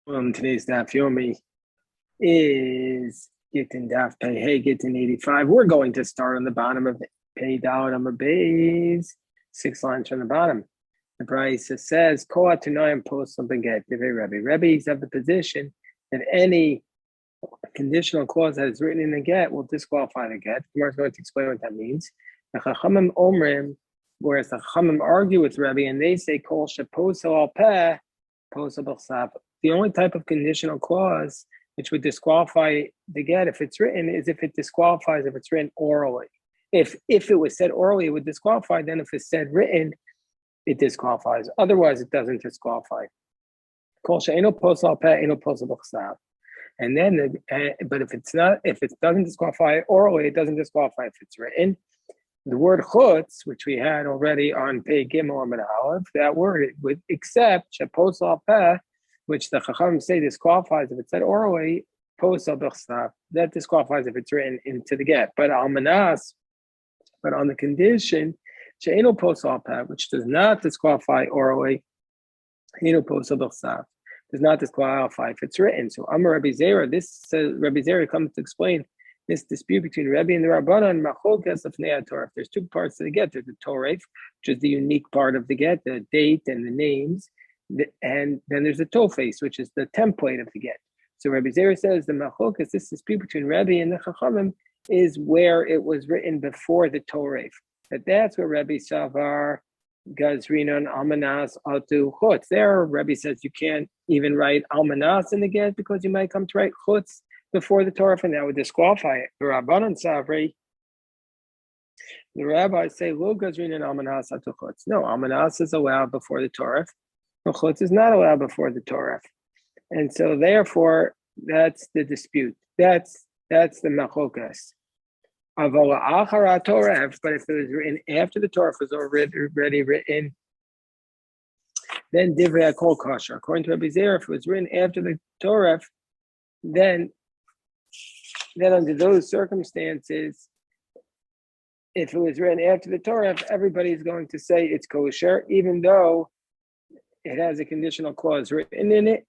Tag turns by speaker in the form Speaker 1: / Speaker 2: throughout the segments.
Speaker 1: Today's daf yomi is Gittin daf pay. Hey, Gittin 85. We're going to start on the bottom of pay down on the base, 6 lines from the bottom. The price says, "Koa tonight post something get." Rebbe's have the position that any conditional clause that is written in the get will disqualify the get. Gemara is going to explain what that means. The Chachamim Omrim, whereas the Chachamim argue with Rebbe and they say, "Kol sheposel al peh, posel b'chsav." The only type of conditional clause which would disqualify the get if it's written is if it disqualifies if it's written orally. If it was said orally, it would disqualify. Then if it's said written, it disqualifies. Otherwise, it doesn't disqualify. Kol she'eno posel al peh, eno posel b'chsav. And then, but if it doesn't disqualify orally, it doesn't disqualify if it's written. The word chutz, which we had already on Pei Gimel Amud Aleph, that word would except sheposel al peh, which the Chachamim say disqualifies if it's said orally, posel b'chsav. That disqualifies if it's written into the get. But almanas, but on the condition she'eno posel al peh, which does not disqualify orally, eno posel b'chsav, does not disqualify if it's written. So Amar Rabbi Zera, Rabbi Zera comes to explain this dispute between Rebbe and the Rabbanan and Machlokes of Nei Torah. There's two parts to the get. There's the Torah, which is the unique part of the get, the date and the names, and then there's the Tofes, which is the template of the get. So Rabbi Zera says the Machlokes, this dispute between Rebbe and the Chachamim, is where it was written before the Torah. That's where Rebbe Savar Gazrinon Almanas Atu Chutz. There, Rebbe says you can't even write Almanas in the get because you might come to write Chutz before the Torah, and that would disqualify it. The Rabbanan Savri, the rabbis say, Lo Gazrinon Almanas Atu Chutz. No, Almanas is allowed before the Torah, but Chutz is not allowed before the Torah. And so, therefore, that's the dispute. That's the Machlokes. But if it was written after the Torah was already written, then divrei kol kosher. According to Rabbi Zera, if it was written after the Torah, then under those circumstances, if it was written after the Torah, everybody is going to say it's kosher, even though it has a conditional clause written in it.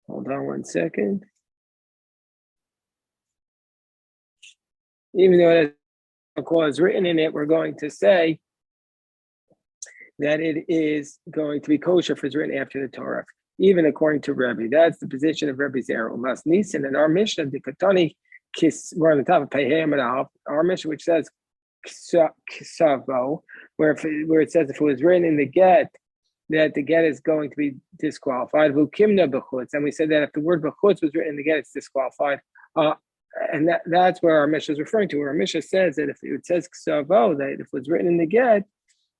Speaker 1: Hold on one second. Even though it has a clause written in it, we're going to say that it is going to be kosher if it's written after the Torah, even according to Rebbe. That's the position of Rebbe Zera. Umas Nisan in our Mishnah, the Katani, we're on the top of Pehei Amud, our Mishnah, which says Kisavo, where it says if it was written in the get, that the get is going to be disqualified. Vukimna b'chutz, and we said that if the word b'chutz was written in the get, it's disqualified. And that's where our Mishnah is referring to, where our Mishnah says that if it says ksavo, that if it was written in the get,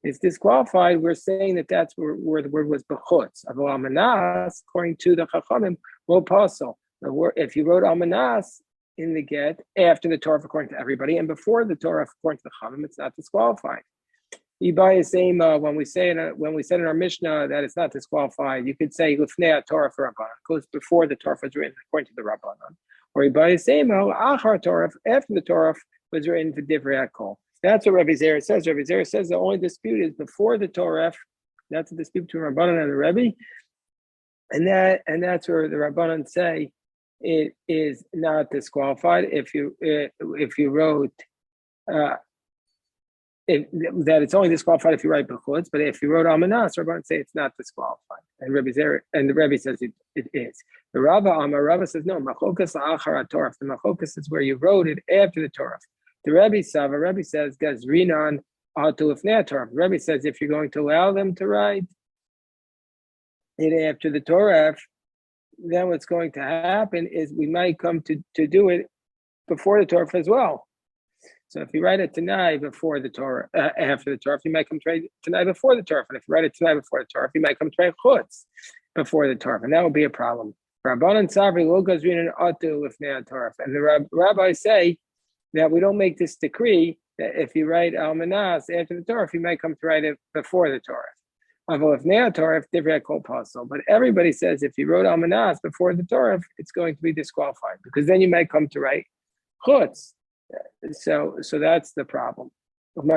Speaker 1: it's disqualified. We're saying that that's where the word was b'chutz. Avol almanas, according to the Chachamim, lo pasol. If you wrote almanas in the get after the Torah, according to everybody, and before the Torah, according to the Chachamim, it's not disqualified. Ibai same when we said in our Mishnah that it's not disqualified, you could say lufnei Torah for Rabbanan, goes before the Torah was written according to the Rabbanan. Or Ibai same achar Torah, after the Torah was written for divrei kol. That's what Rabbi Zera says. Rabbi Zera says the only dispute is before the Torah. That's a dispute between Rabbanan and the Rebbe, and that's where the Rabbanan say it is not disqualified if you wrote. That it's only disqualified if you write b'chutz, but if you wrote almanas, Rabbanan say it's not disqualified, and the Rebbe says it is. The Rava says no. Machlokas la'achar Torah. The machlokas is where you wrote it after the Torah. The Rebbe says gazrinan atu lifnei Torah. The Rebbe says if you're going to allow them to write it after the Torah, then what's going to happen is we might come to do it before the Torah as well. So if you write it tonight before the Torah, after the Torah, you might come to write tonight before the Torah. And if you write it tonight before the Torah, you might come to write chutz before the Torah, and that will be a problem. Rabbanan Savri lo gazrinan atu lifnei Torah, and the rabbis say that we don't make this decree that if you write almanas after the Torah, you might come to write it before the Torah. But everybody says if you wrote almanas before the Torah, it's going to be disqualified because then you might come to write chutz. So that's the problem. And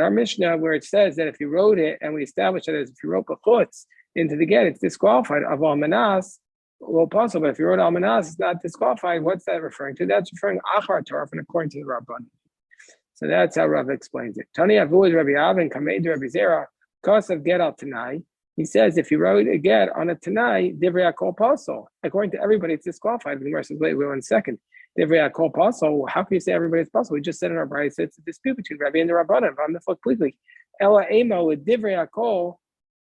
Speaker 1: our Mishnah, where it says that if you wrote it, and we established that as if you wrote b'chutz, into the get, it's disqualified. Of almanas, well, possible. But if you wrote almanas, it's not disqualified. What's that referring to? That's referring achar Torah, and according to the Rabban. So that's how Rav explains it. Tani Avu is Rabbi Avin, Kamed Rabbi Zera, cause of get al Tanai. He says if you wrote a get on a Tanai, Divrei Akol Pasol. According to everybody, it's disqualified. The Gemara says, wait, 1 second. Divrei Akol Pasol. How can you say everybody's possible? We just said in our Brayso, it's a dispute between Rabbi and the Rabbanan. I'm the fuck completely. Ella Emo with Divrei Akol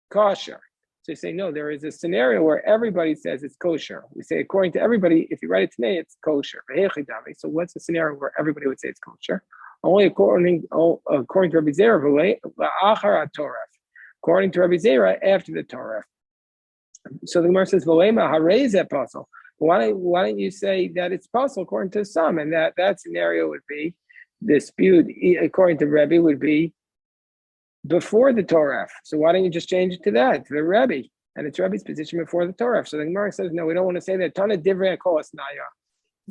Speaker 1: kosher. So you say, no, there is a scenario where everybody says it's kosher. We say, according to everybody, if you write it today, it's kosher. So what's the scenario where everybody would say it's kosher? Only according to Rabbi Zera, according to Rabbi Zera, after the Torah. So the Gemara says, "V'lema harei possible." Why don't you say that it's possible according to some, and that scenario would be dispute according to Rabbi would be before the Torah. So why don't you just change it to that, to the Rabbi, and it's Rabbi's position before the Torah? So the Gemara says, no, we don't want to say that. Tana divrei akol asnaya.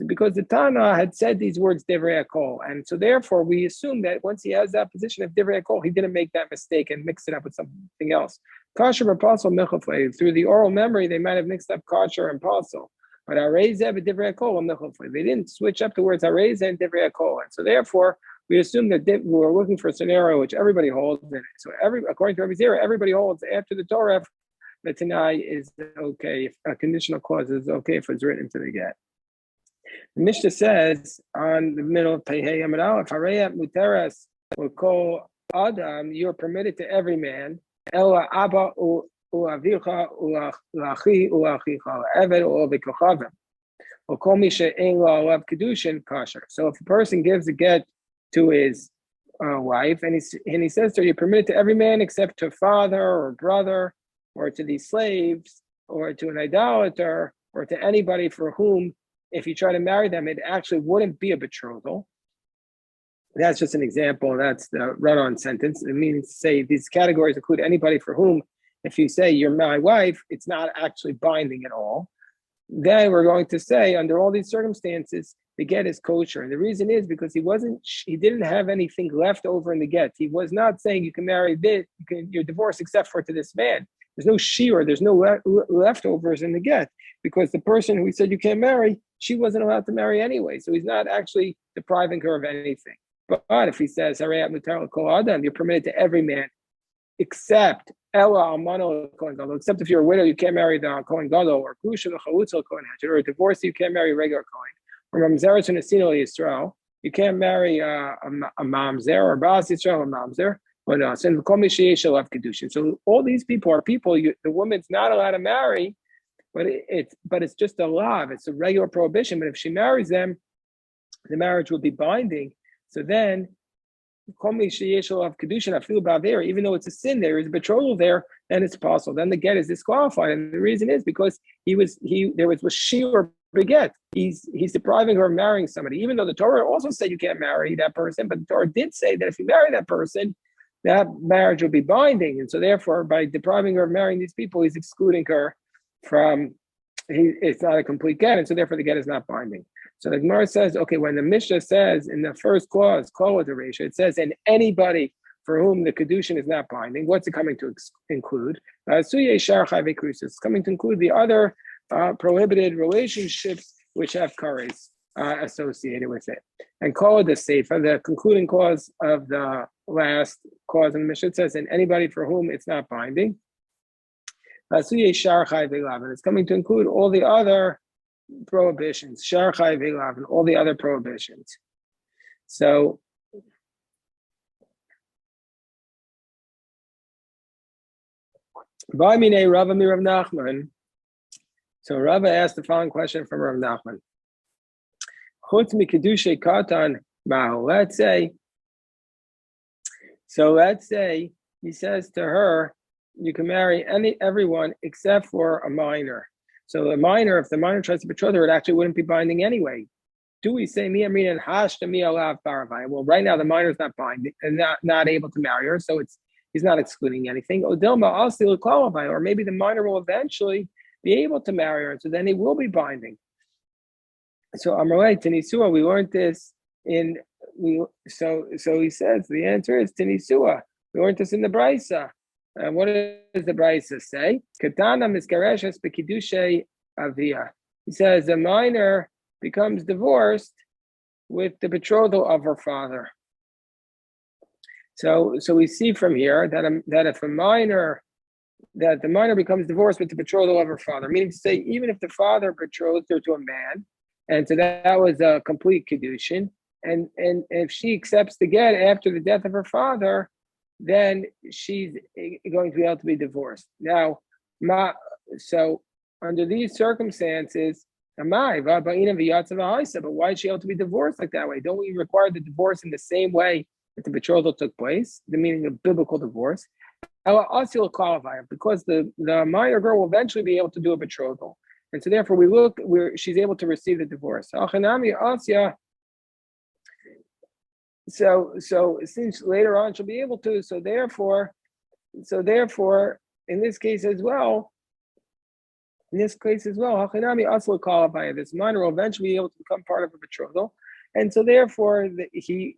Speaker 1: Because the Tana had said these words Divrei Akol, and so therefore we assume that once he has that position of Divrei Akol, he didn't make that mistake and mix it up with something else. Kasher apostle mechafle, through the oral memory, they might have mixed up kasher and apostle, but Arezeh and Divrei Akol mechafle. They didn't switch up the words Arezeh and Divrei Akol, and so therefore we assume that we were looking for a scenario which everybody holds. So according to Rabbi Zera, everybody holds after the Torah the Tanai is okay, if a conditional clause is okay if it's written into the get. The Mishnah says on the middle of Pehei Amid Aleph, Hareyat Muteres will call Adam, you are permitted to every man, Ela Abba Uavicha Ulachi Ulachicha, Eved Ulabikochavim. Will call me She'en La Alav Kedushin Kasher. So if a person gives a get to his wife and he says to her, you're permitted to every man except to father or brother or to these slaves or to an idolater or to anybody for whom if you try to marry them, it actually wouldn't be a betrothal. That's just an example. That's the run-on sentence. It means to say these categories include anybody for whom, if you say you're my wife, it's not actually binding at all. Then we're going to say under all these circumstances, the get is kosher. And the reason is because he didn't have anything left over in the get. He was not saying you can marry this, you're divorced except for to this man. There's no shiur, there's no leftovers in the get because the person who he said you can't marry, she wasn't allowed to marry anyway. So he's not actually depriving her of anything. But if he says, you're permitted to every man except Ella Almano Kohen Gadol, except if you're a widow, you can't marry the Kohen Gadol, or Kusha the Chalutzel Kohen Hedger, or a divorcee, you can't marry a regular Kohen, or Mamzeres and Asino Yisrael, you can't marry a Mamzer, or Baas Yisrael, or Mamzer. So all these people are people the woman's not allowed to marry, but it's just a law. It's a regular prohibition. But if she marries them, the marriage will be binding. So then, even though it's a sin, there is a betrothal there, then it's possible. Then the get is disqualified, and the reason is because there was shiur beget. He's depriving her of marrying somebody, even though the Torah also said you can't marry that person. But the Torah did say that if you marry that person, that marriage will be binding, and so therefore, by depriving her of marrying these people, he's excluding her from. It's not a complete get, and so therefore the get is not binding. So the Gemara says, okay, when the Mishnah says in the first clause, kol with the ratio, it says, and anybody for whom the kedushin is not binding, what's it coming to include? It's coming to include the other prohibited relationships which have kares associated with it. And kol the sefer, the concluding clause of the last clause in the Mishnah, says, and anybody for whom it's not binding. And it's coming to include all the other prohibitions, shar chai v'elav, and all the other prohibitions. So, V'amine Rava mi Rav Nachman. So Rava asked the following question from Rav Nachman. Chutz mi kedushay katan ma'hu. Let's say he says to her, you can marry everyone except for a minor. So a minor, if the minor tries to betroth her, it actually wouldn't be binding anyway. Do we say mi amin and hashta mi alav baravai? Well, right now the minor is not binding and not able to marry her, so he's not excluding anything. Odilma also qualify, or maybe the minor will eventually be able to marry her, so then it will be binding. So Amarei Tanisua, we learned this so he says the answer is Tanisua. We learned this in the Brisa. And what does the Brisa say? Katana misgareshes bekidushe avia. He says a minor becomes divorced with the betrothal of her father. So we see from here that if a minor, that the minor becomes divorced with the betrothal of her father, meaning to say, even if the father betrothed her to a man, and so that was a complete kedushin, and if she accepts the get after the death of her father, then she's going to be able to be divorced. Now, so under these circumstances, but why is she able to be divorced like that way? Don't we require the divorce in the same way that the betrothal took place, the meaning of biblical divorce? Because the minor girl will eventually be able to do a betrothal. And so therefore we look where she's able to receive the divorce. So since later on she'll be able to, so therefore, in this case as well, this minor will eventually be able to become part of a betrothal. And so therefore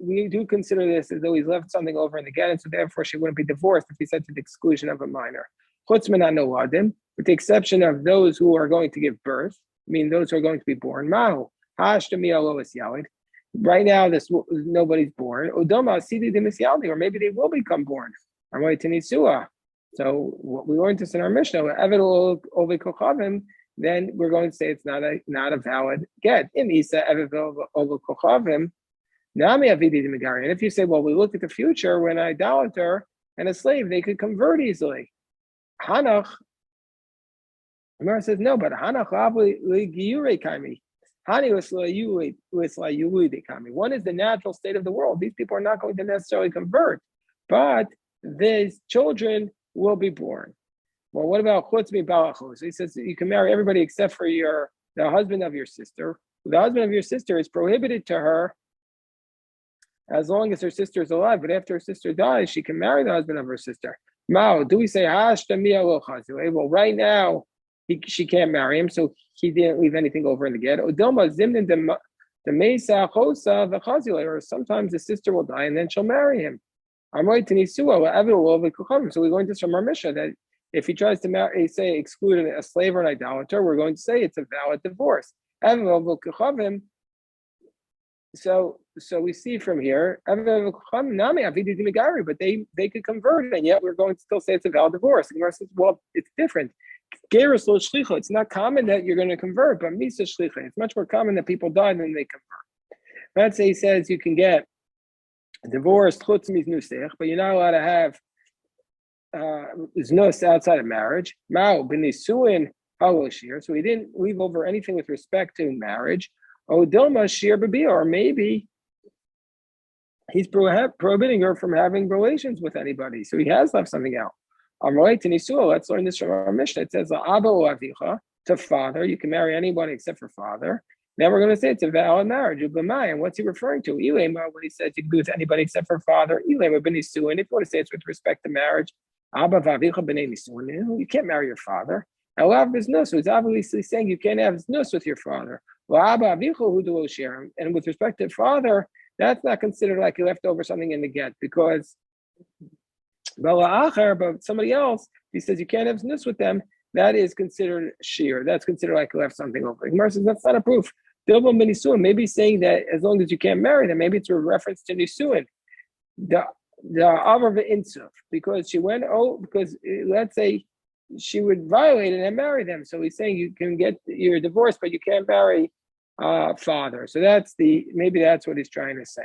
Speaker 1: we do consider this as though he's left something over in the get, and so therefore she wouldn't be divorced if he said to the exclusion of a minor. With the exception of those who are going to give birth, I mean those who are going to be born. Right now, nobody's born. Or maybe they will become born. So what we learned this in our Mishnah, then we're going to say it's not a valid get. And if you say, well, we look at the future when an idolater and a slave, they could convert easily. Hanach, Gemara says no, but Hanach one is the natural state of the world. These people are not going to necessarily convert, but these children will be born. Well, what about chutzmi balachos? He says you can marry everybody except for the husband of your sister. The husband of your sister is prohibited to her as long as her sister is alive. But after her sister dies, she can marry the husband of her sister. Mao, do we say well, right now she can't marry him, so he didn't leave anything over in the get. Or sometimes the sister will die and then she'll marry him. So we learned this from our Mishnah that if he tries to marry, say, exclude a slave or an idolater, we're going to say it's a valid divorce. So we see from here, but they could convert, and yet we're going to still say it's a valid divorce. And says, well, it's different. It's not common that you're going to convert, but misa shlicha, it's much more common that people die than they convert. Let's say he says you can get divorced chutz nusech, but you're not allowed to have znus outside of marriage. Mao b'nisuin haloshir, so he didn't leave over anything with respect to marriage. O dilma shir b'bia, or maybe he's prohibiting her from having relations with anybody, so he has left something out. Let's learn this from our Mishnah. It says to father, you can marry anybody except for father. Then we're going to say it's a valid marriage. And what's he referring to? When he says you can be with anybody except for father. If you want to say it's with respect to marriage, you can't marry your father. So it's obviously saying you can't have znus with your father. And with respect to father, that's not considered like you left over something in the get, because but somebody else, he says you can't have znus with them, that is considered shear. That's considered like you left something over. Gemara says that's not a proof. Maybe saying that as long as you can't marry them, maybe it's a reference to nisuin. The Amar Insuf, because she went, because let's say she would violate it and marry them. So he's saying you can get your divorce, but you can't marry father. So maybe that's what he's trying to say.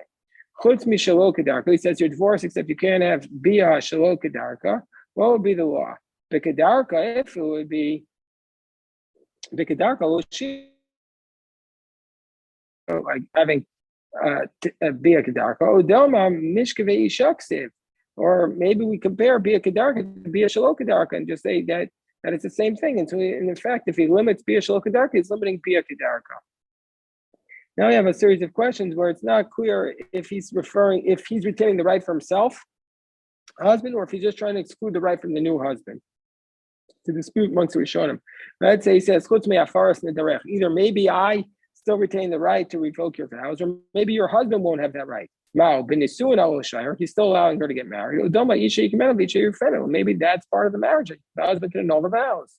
Speaker 1: Chutz mi shelo kedarka. He says you're divorced except you can't have bia shelo kedarka. What would be the law? Bekedarka, if it would be bekedarka, like having bia kedarka. Odelma mishkevei shaksiv. Or maybe we compare bia kedarka to bia shelo kedarka and just say that it's the same thing. And so, in fact, if he limits bia shelo kedarka, he's limiting bia kedarka. Now we have a series of questions where it's not clear if he's retaining the right for himself, husband, or if he's just trying to exclude the right from the new husband. To dispute amongst Rishonim. Let's say he says, either maybe I still retain the right to revoke your vows, or maybe your husband won't have that right. Mao b'nisuin al shayr. He's still allowing her to get married. Udoma isha yikmenu v'isha yirfenu. Maybe that's part of the marriage. The husband can annul the vows.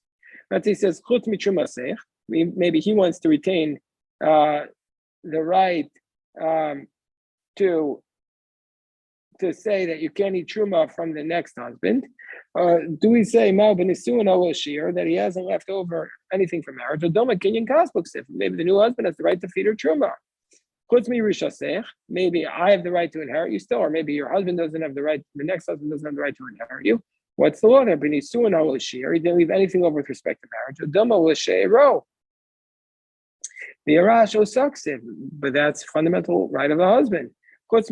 Speaker 1: But he says chutz mitrumasech. Maybe he wants to retain the right to say that you can't eat truma from the next husband. Do we say Mao b'nisuin al shir that he hasn't left over anything for marriage? Udoma kinyan kasbuk. Maybe the new husband has the right to feed her truma. Maybe I have the right to inherit you still, or maybe your husband doesn't have the right, the next husband doesn't have the right to inherit you. What's the law there? He didn't leave anything over with respect to marriage. The Arash sucks, but that's fundamental right of a husband. With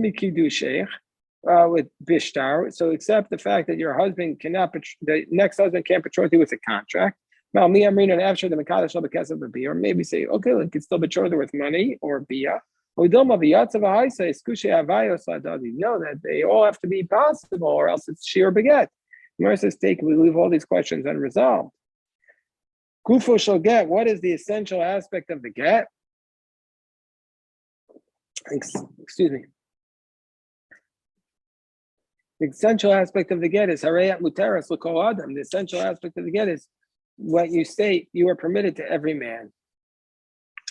Speaker 1: Bishtar, so except the fact that your husband cannot, the next husband can't betroth you with a contract. Or maybe say, okay, we can still betroth her with money or bia. We know that they all have to be possible, or else it's sheer beget. Gemara says, we leave all these questions unresolved. Gufo shall get. What is the essential aspect of the get? Excuse me. The essential aspect of the get is harayat muteras l'kol adam. The essential aspect of the get is what you state you are permitted to every man.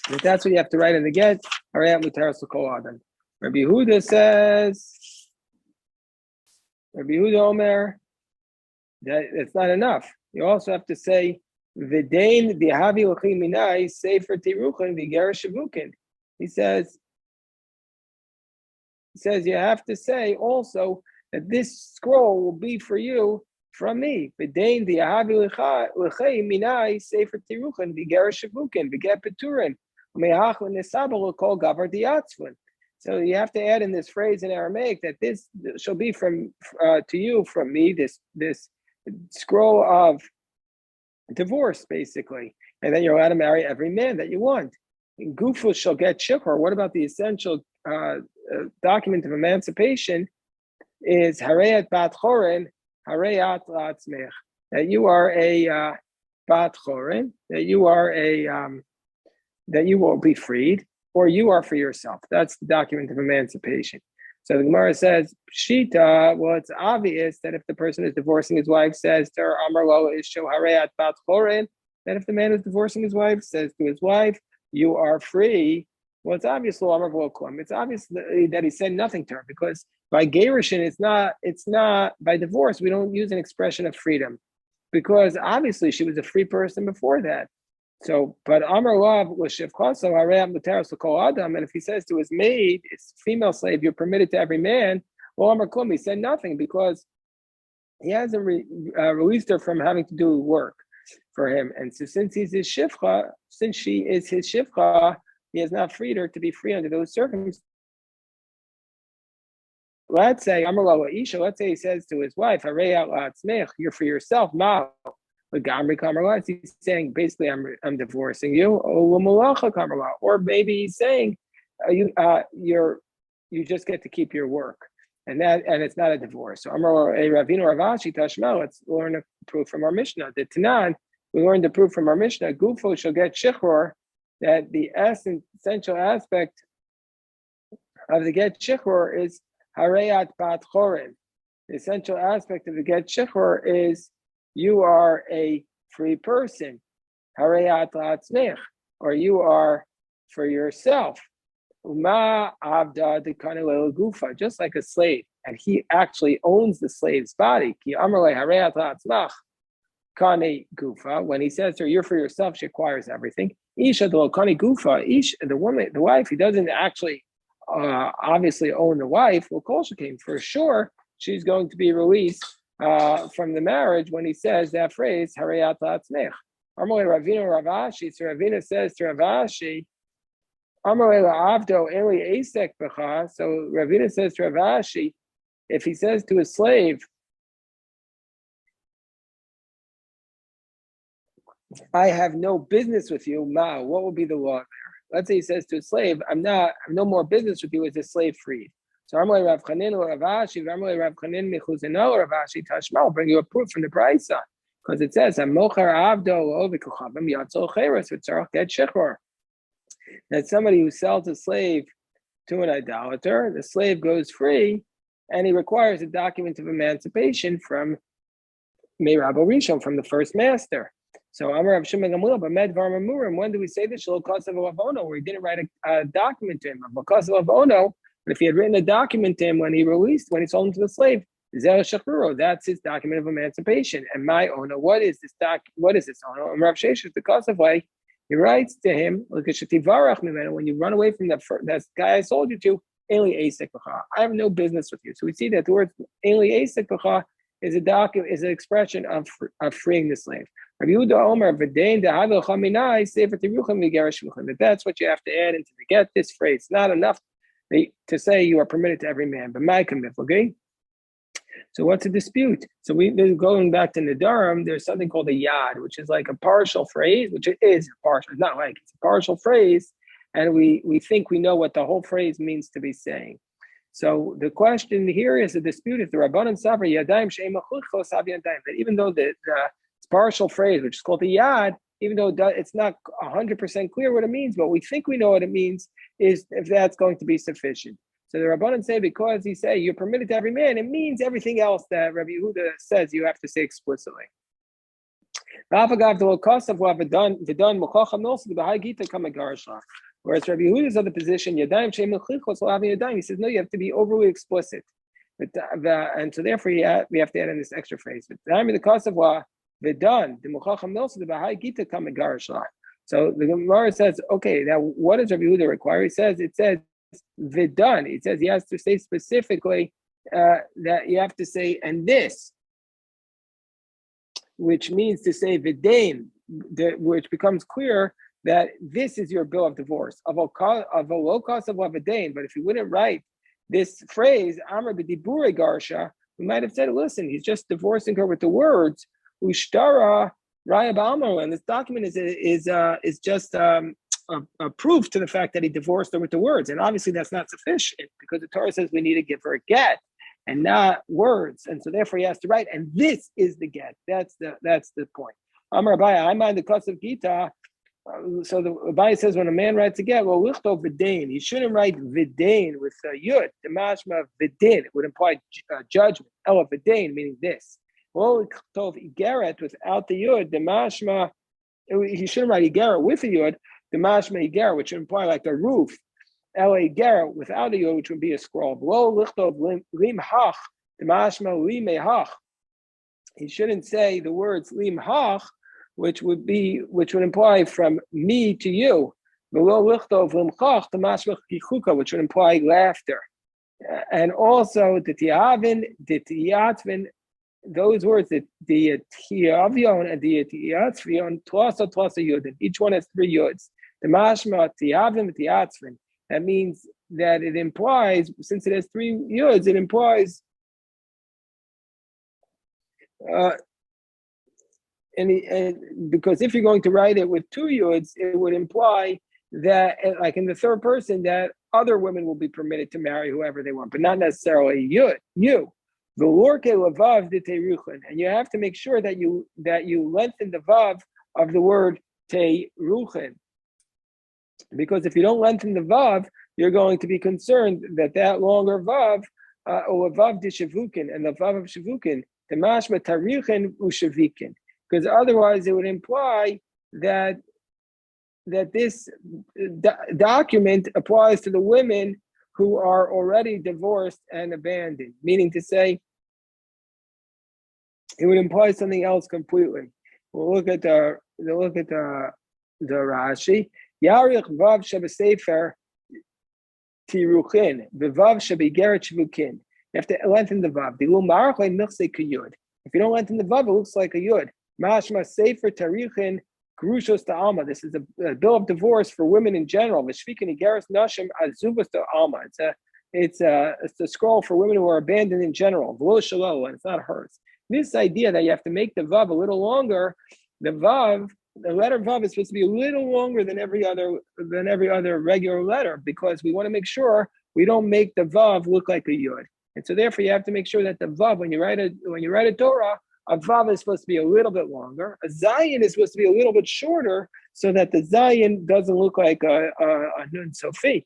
Speaker 1: But that's what you have to write in the get. Harayat muteras l'kol adam. Rabbi Yehuda says, Rabbi Yehuda Omer, that it's not enough. You also have to say v'dein v'havi l'chi minai sefer tiruchin v'ger shavukin. He says you have to say also that this scroll will be for you from me. V'dein v'havi l'chi minai sefer tiruchin v'ger shavukin v'ger peturin me'ach l'nesabel l'kol gavar diatzvun. So you have to add in this phrase in Aramaic that this shall be from to you from me, this scroll of divorce, basically, and then you're allowed to marry every man that you want. And Gufus shall get shikor. What about the essential document of emancipation? Is harayat bat chorin, harayat latzmech. That you are a bat chorin, that you are a that you will be freed, or you are for yourself. That's the document of emancipation. So the Gemara says, Pshita, well, it's obvious that if the person is divorcing his wife, says to her, Amar lo isho harayat bat chorin, that if the man is divorcing his wife, says to his wife, you are free, well, it's obvious lo amar v'lo klum. It's obvious that he said nothing to her, because by gerushin, it's not, by divorce, we don't use an expression of freedom, because obviously she was a free person before that. So, but Amar Lav was Shivchaso Harayat Muteras L'Kol Adam, and if he says to his maid, his female slave, you're permitted to every man, well, Amar Klum, he said nothing, because he hasn't released her from having to do work for him. And so since he's his Shivcha, since she is his Shivcha, he has not freed her to be free under those circumstances. Let's say Amar Lo Isha, let's say he says to his wife, Harayat La'atzmech, you're for yourself, Ma. He's saying basically, I'm divorcing you. Or maybe he's saying you just get to keep your work, and it's not a divorce. So let's learn a proof from our Mishnah. The Tanan, we learned the proof from our Mishnah. Gufo shall get shichror, that the essential aspect of the get shichror is harayat bat chorin. The essential aspect of the get shichror is you are a free person, harayat la'atzmech, or you are for yourself. Uma avda dekane gufa, just like a slave, and he actually owns the slave's body. Ki amarle harayat la'atzmach kane gufa. When he says to her, "You're for yourself," she acquires everything. Isha do kane gufa. Ish, the woman, the wife, he doesn't actually obviously own the wife. Well, kol shekein, for sure, she's going to be released from the marriage when he says that phrase, Harayat La'atzmech. Amalei Ravina Ravashi, so Ravina says to Ravashi, Amalei La'avdo Eli Asek B'cha, so Ravina says to Ravashi, if he says to his slave, I have no business with you, Ma, what will be the law there? Let's say he says to his slave, I'm no more business with you as a slave freed. So Amalei Rav Chanin or Ravashi, Amalei Rav Chanin Mechuzino or Ravashi Tashma, I'll bring you a proof from the Brisa, because it says Mochar Avdo Ovikuchavim Yatzol Cheres V'Tzarach Get Shechor, that somebody who sells a slave to an idolater, the slave goes free, and he requires a document of emancipation from Meirab Rishon, from the first master. So Amar Rav Shimon Gamliel, B'med Var Mamurim. When do we say this? Shelo Kasav Lavono, where he didn't write a document to him. Because of Lavono, but if he had written a document to him when he sold him to the slave, Zer Shachruro, that's his document of emancipation. And my owner, what is this What is this owner? Rav Sheshes, the Kasavai, he writes to him, look at Shetivarach Mimenu, when you run away from that guy I sold you to, Eli Asek B'cha, I have no business with you. So we see that the word Eli Asek B'cha is an expression of freeing the slave. That that's what you have to add into to get this phrase. It's not enough to say you are permitted to every man, but my commit, okay? So what's a dispute? So going back to Nadarim, there's something called a yad, which is like a partial phrase, which it is partial. It's not like it's a partial phrase, and we think we know what the whole phrase means to be saying. So the question here is a dispute if the Rabbanan Safra Yadayim She'em Achuchos Hav Yadayim, that even though the partial phrase, which is called the Yad, even though it's not 100% clear what it means, but we think we know what it means, is if that's going to be sufficient. So the Rabbanan say, because he say you're permitted to every man, it means everything else that Rabbi Yehuda says you have to say explicitly. Whereas Rabbi Yehuda's other position, he says, no, you have to be overly explicit. And so therefore we have to add in this extra phrase. So the Gemara says, okay, now what does Rabbi Yehuda require? It says Vidan. It says he has to say specifically that you have to say, and this, which means to say Vidain, which becomes clear that this is your bill of divorce of a low cost of Vidain. But if you wouldn't write this phrase, Amr b'dibure garsha, we might have said, listen, he's just divorcing her with the words Ushtara Raya Ba'amar, and this document is just a proof to the fact that he divorced her with the words. And obviously that's not sufficient, because the Torah says we need to give her a get and not words. And so therefore he has to write, and this is the get. That's the point. Amar Abaya, I mind the cost of Gita. So the Abaya says when a man writes a get, well, lichtov v'dain. He shouldn't write v'dain with yud. The mashma v'din, it would imply judgment. Ela v'dain, meaning this. Well, lichtov igeret without the yud. The mashma, he shouldn't write igeret with a yud. The mashma igeret, which would imply like a roof. Ela igeret without a yud, which would be a scroll. Well, lichtov lim hach. The mashma lim hach. He shouldn't say the words lim hach, which would imply from me to you. Which would imply laughter. And also the tiavin, the tiatvin, those words, the tiavion and the tiatvion, tlasa yudin. Each one has 3 yuds. The mashma tiavin, tiatvin. That means that it implies, since it has 3 yuds, it implies and because if you're going to write it with 2 yuds, it would imply that, like in the third person, that other women will be permitted to marry whoever they want, but not necessarily you. The lorke lavav de teruchen, and you have to make sure that you lengthen the vav of the word teruchen, because if you don't lengthen the vav, you're going to be concerned that longer vav or vav de shavukin, and the vav of shavukin, the mashma tarichen ushavikin. Because otherwise it would imply that this document applies to the women who are already divorced and abandoned. Meaning to say, it would imply something else completely. We'll look at the Rashi. Yarich vav shebesefer tiruchin v'vav shebigeret shvukin. You have to lengthen the vav. If you don't lengthen the vav, it looks like a yud. Mashma sefer tarichin grushos to alma. This is a bill of divorce for women in general. V'shvikin igeres nashim azuvas to alma. It's a scroll for women who are abandoned in general. V'lo shalom, and it's not hers. This idea that you have to make the vav a little longer, the letter vav is supposed to be a little longer than every other regular letter, because we want to make sure we don't make the vav look like a yud. And so therefore you have to make sure that the vav, when you write a Torah, a vav is supposed to be a little bit longer. A zayin is supposed to be a little bit shorter, so that the zayin doesn't look like a nun sofi.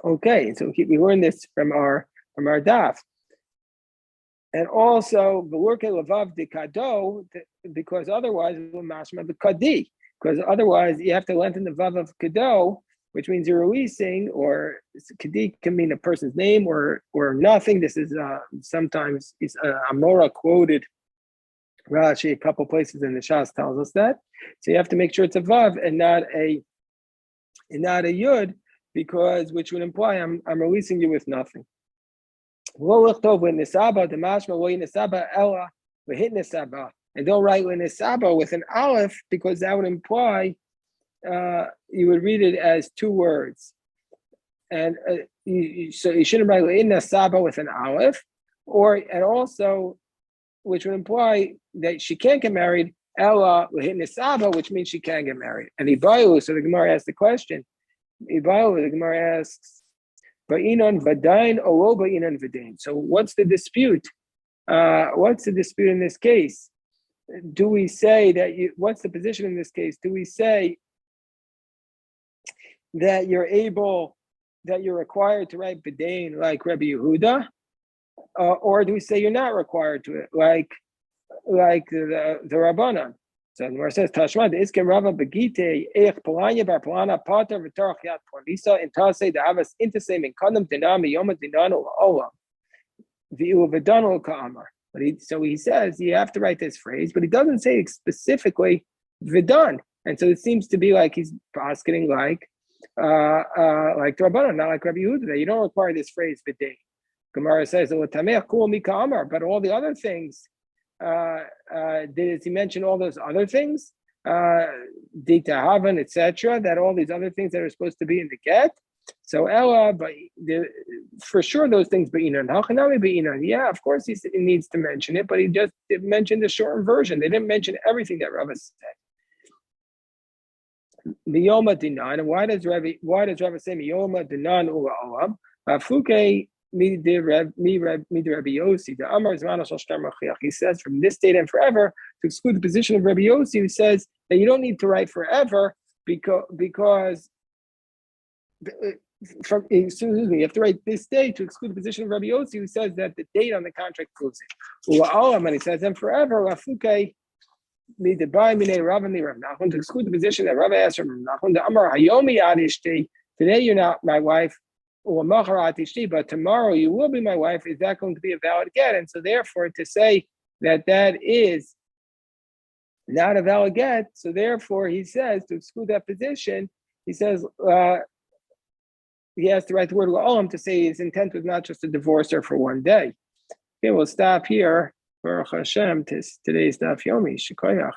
Speaker 1: Okay, so we learned this from our daf. And also, because otherwise, because otherwise you have to lengthen the vav of kado, which means you're releasing, or kadi can mean a person's name or nothing. This is sometimes Amora quoted Rashi a couple places in the Shas tells us that. So you have to make sure it's a vav and not a yud, because which would imply I'm releasing you with nothing. And don't write Nisaba with an aleph, because that would imply you would read it as two words. And so you shouldn't write Nisaba with an aleph, and also, which would imply that she can't get married, Ella Nisaba, which means she can get married. And Ibayu, so the Gemara asks the question. Ibayu, the Gemara asks, Ba'inan vadain olo ba'inan vadain. So what's the dispute? What's the dispute in this case? Do we say that what's the position in this case? Do we say that you're required to write vadain like Rabbi Yehuda, or do we say you're not required to it like the Rabbanan? So the Gemara says, Tashma the iskem Rava begite eich polanya bar polana pater v'tarach yat polisa intase the avas intase min kadam dinami yom dinano la'olam v'u v'dano ka'amar. So he says you have to write this phrase, but he doesn't say specifically v'dan. And so it seems to be like he's posketing like the Rabbanan, not like Rabbi Yehuda. You don't require this phrase v'day. Gemara says, but all the other things, did he mention all those other things? Dita Havan, etc. That all these other things that are supposed to be in the get. So Ella, but for sure those things, yeah, of course he needs to mention it, but he just mentioned the shortened version. They didn't mention everything that Rava said. Miyoma dinan. And why does Rava say Miyoma dinan ula olam? Fuke. He says from this date and forever, to exclude the position of Rabbi Yossi, who says that you don't need to write forever because you have to write this date to exclude the position of Rabbi Yossi, who says that the date on the contract proves it. And he says, and forever, to exclude the position that Rabbi asked from Nachman, today you're not my wife, but tomorrow you will be my wife. Is that going to be a valid get? And so therefore to say that is not a valid get, so therefore he says to exclude that position, he says he has to write the word la'olam to say his intent was not just to divorce her for one day. Okay, we'll stop here. Baruch Hashem, today's daf yomi. Shikoyach.